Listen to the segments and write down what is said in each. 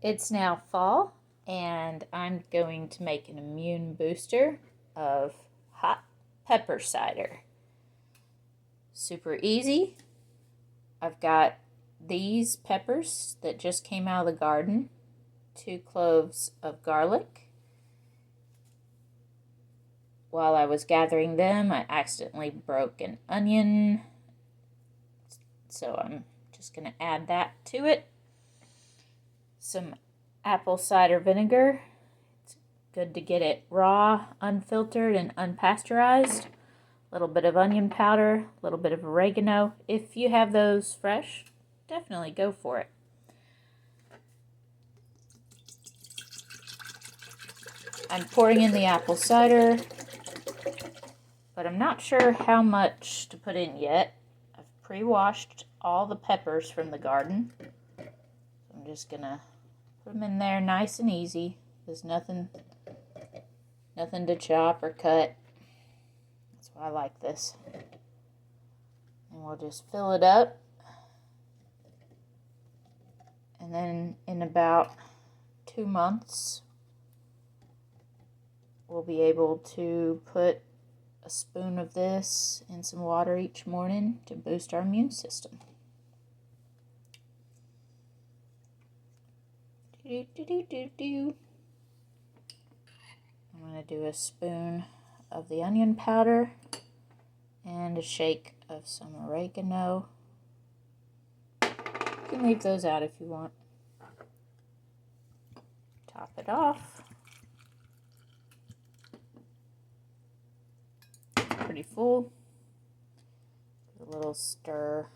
It's now fall, and I'm going to make an immune booster of hot pepper cider. Super easy. I've got these peppers that just came out of the garden, 2 cloves of garlic. While I was gathering them, I accidentally broke an onion, so I'm just going to add that to it. Some apple cider vinegar. It's good to get it raw, unfiltered, and unpasteurized. A little bit of onion powder, a little bit of oregano. If you have those fresh, definitely go for it. I'm pouring in the apple cider, but I'm not sure how much to put in yet. I've pre-washed all the peppers from the garden. I'm just gonna put them in there nice and easy. There's nothing to chop or cut. That's why I like this. And we'll just fill it up. And then in about 2 months, we'll be able to put a spoon of this in some water each morning to boost our immune system. I'm going to do a spoon of the onion powder and a shake of some oregano. You can leave those out if you want. Top it off. Pretty full. A little stir.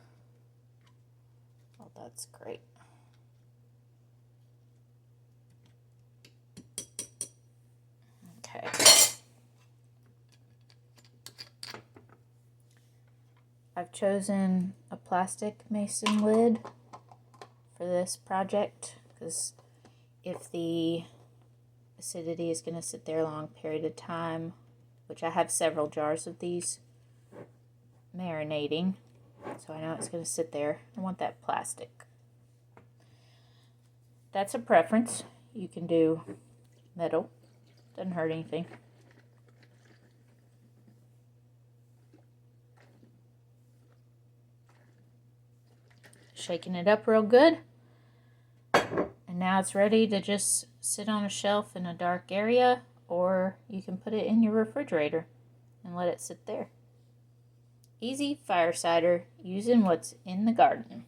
Oh, that's great. Okay. I've chosen a plastic mason lid for this project because if the acidity is going to sit there a long period of time, which I have several jars of these marinating, so I know it's going to sit there. I want that plastic. That's a preference. You can do metal. Doesn't hurt anything. Shaking it up real good. And now it's ready to just sit on a shelf in a dark area, or you can put it in your refrigerator and let it sit there. Easy fire cider using what's in the garden.